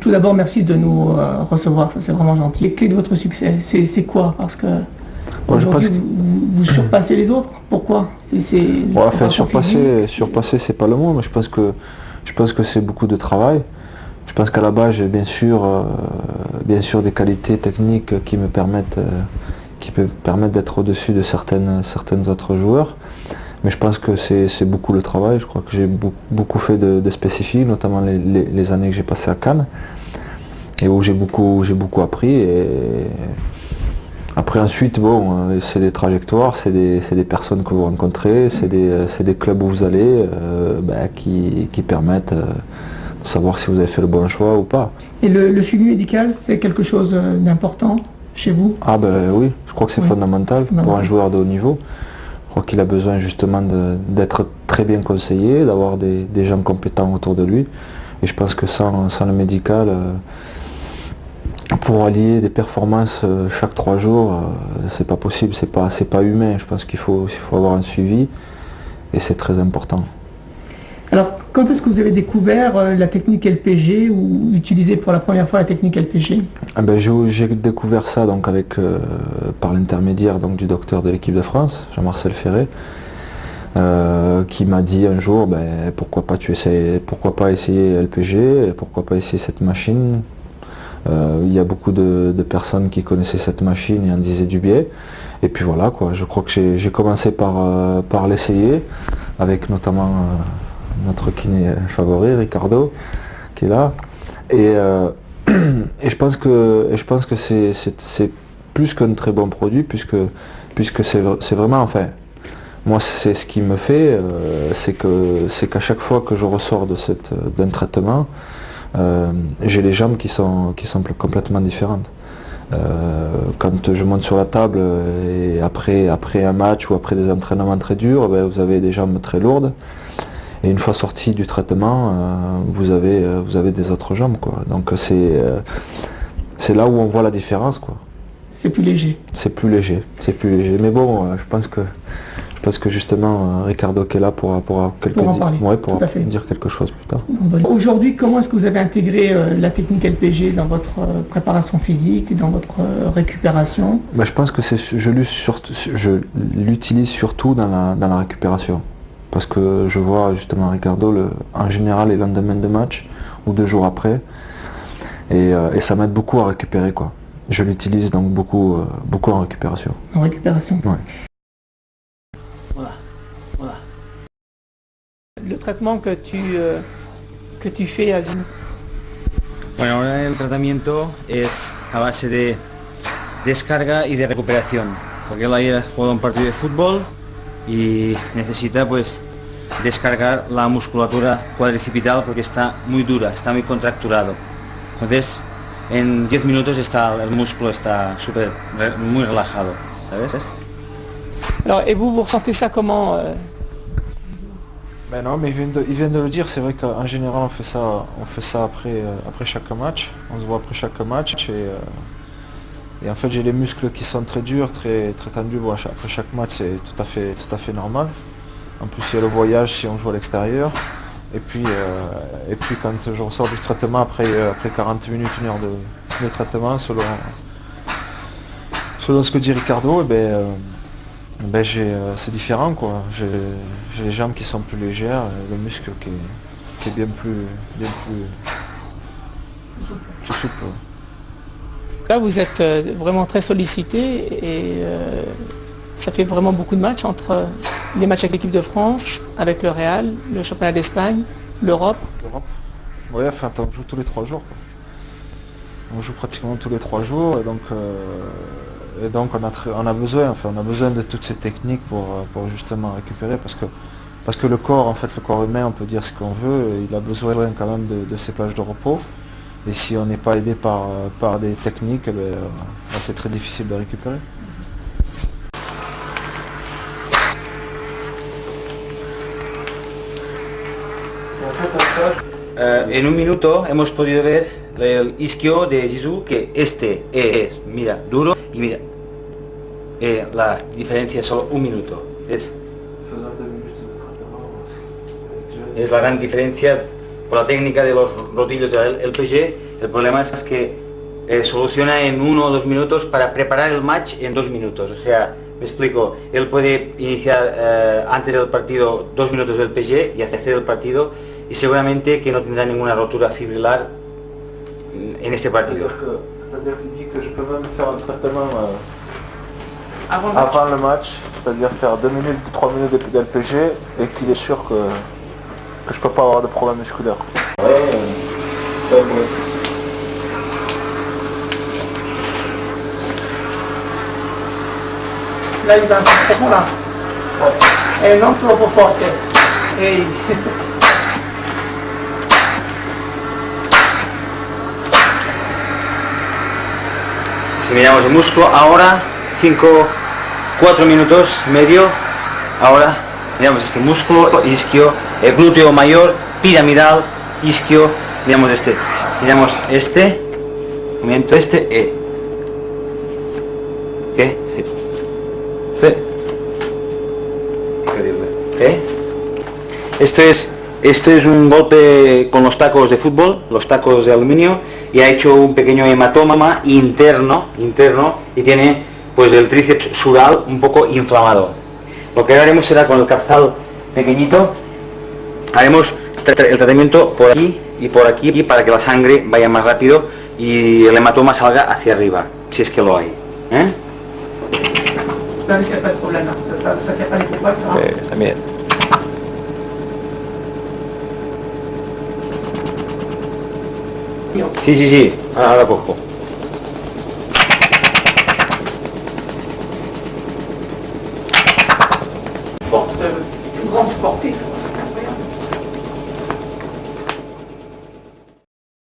Tout d'abord, merci de nous recevoir, ça c'est vraiment gentil. Les clés de votre succès, c'est quoi? Parce que Bon, je pense aujourd'hui, vous surpassez les autres. Pourquoi? Et c'est ouais, enfin, surpasser, c'est pas le mot, mais je pense que c'est beaucoup de travail. Je pense qu'à la base, j'ai bien sûr des qualités techniques qui me permettent d'être au-dessus de certaines autres joueurs. Mais je pense que c'est beaucoup le travail. Je crois que j'ai beaucoup fait de spécifiques, notamment les années que j'ai passées à Cannes, et où j'ai beaucoup appris. Et après ensuite, bon, c'est des trajectoires, c'est des personnes que vous rencontrez, c'est des clubs où vous allez qui permettent de savoir si vous avez fait le bon choix ou pas. Et le suivi médical, c'est quelque chose d'important chez vous? Ah ben oui, je crois que c'est Oui. fondamental pour un joueur de haut niveau. Je crois qu'il a besoin justement d'être très bien conseillé, d'avoir des gens compétents autour de lui. Et je pense que sans le médical, pour allier des performances chaque 3 jours, c'est pas possible, c'est pas humain. Je pense qu'il faut avoir un suivi et c'est très important. Alors, quand est-ce que vous avez découvert la technique LPG ou utilisé pour la première fois la technique LPG? Ah ben, j'ai découvert ça donc par l'intermédiaire donc du docteur de l'équipe de France, Jean-Marcel Ferré, qui m'a dit un jour pourquoi pas essayer LPG, pourquoi pas essayer cette machine. Il y a beaucoup de personnes qui connaissaient cette machine et en disaient du bien. Et puis voilà quoi, je crois que j'ai commencé par l'essayer, avec notamment notre kiné favori, Ricardo, qui est là. Et je pense que c'est plus qu'un très bon produit, puisque c'est vraiment, enfin, moi c'est ce qui me fait, c'est qu'à chaque fois que je ressors d'un traitement, j'ai les jambes qui sont complètement différentes. Quand je monte sur la table et après un match ou après des entraînements très durs, vous avez des jambes très lourdes. Et une fois sorti du traitement, vous avez des autres jambes, quoi. Donc c'est là où on voit la différence, quoi. C'est plus léger. C'est plus léger. Mais bon, je pense que justement Ricardo qui est là pourra en parler. pourra dire quelque chose plus tard. Aujourd'hui, comment est-ce que vous avez intégré la technique LPG dans votre préparation physique, dans votre récupération? Je pense que je l'utilise surtout dans la récupération. Parce que je vois justement Ricardo en général les lendemains de match ou 2 jours après. Et ça m'aide beaucoup à récupérer, quoi. Je l'utilise donc beaucoup en récupération. En récupération. Ouais. Voilà. Le traitement que tu fais à vous. Bueno, ahora el tratamiento es a base de descarga y de recuperación, porque él ayer ha jugado un partido de fútbol y necesita pues descargar la musculatura cuadricipital porque está muy dura, está muy contracturado. Entonces en 10 minutos el músculo está muy relajado, ¿sabes? Alors, et vous ressentez ça comment Non, mais il vient de le dire, c'est vrai qu'en général on fait ça après chaque match, on se voit après chaque match et en fait j'ai les muscles qui sont très durs, très tendus. Bon, après chaque match c'est tout à fait normal. En plus il y a le voyage si on joue à l'extérieur. Et puis quand je ressors du traitement après 40 minutes, 1 heure de traitement, selon ce que dit Ricardo, c'est différent, quoi. J'ai les jambes qui sont plus légères, le muscle qui est bien plus souple. Là, vous êtes vraiment très sollicité et ça fait vraiment beaucoup de matchs entre les matchs avec l'équipe de France, avec le Real, le championnat d'Espagne, l'Europe. Oui, enfin, on joue tous les 3 jours, quoi. On joue pratiquement tous les 3 jours et donc on a besoin de toutes ces techniques pour justement récupérer parce que le corps humain, on peut dire ce qu'on veut, il a besoin quand même de ces plages de repos. Et si on n'est pas aidé par des techniques, c'est très difficile de récupérer. En un minuto hemos podido ver el isquio de Zizou, que este es, mira, duro y mira, la diferencia es solo 1 minuto. Es la gran diferencia por la técnica de los rodillos del LPG. El problema es que soluciona en 1 o 2 minutos para preparar el match en 2 minutos. O sea, me explico, él puede iniciar antes del partido 2 minutos del PSG y hacer el partido y seguramente que no tendrá ninguna rotura fibrilar en este partido. C'est-à-dire qu'il dit que je peux même faire un traitement Avant le match. avant le match, c'est-à-dire faire 2 minutes, 3 minutes de LPG et qu'il est sûr que je peux pas avoir de problème musculaire. Là, il va un peu trop là. Et non troppo forte. Ehi. Si miramos el músculo, ahora 4 minutos medio, ahora miramos este músculo isquio, el glúteo mayor, piramidal, isquio, miramos este movimiento ¿qué? Sí. Sí. ¿Qué? Esto es un golpe con los tacos de fútbol, los tacos de aluminio, y ha hecho un pequeño hematoma interno y tiene pues el tríceps sural un poco inflamado. Lo que haremos será con el capzal pequeñito, haremos el tratamiento por aquí y por aquí para que la sangre vaya más rápido y el hematoma salga hacia arriba, si es que lo hay. Là, il n'y a pas de problème. Ça tient pas les coups, ça va. También. Sí, ahora cojo.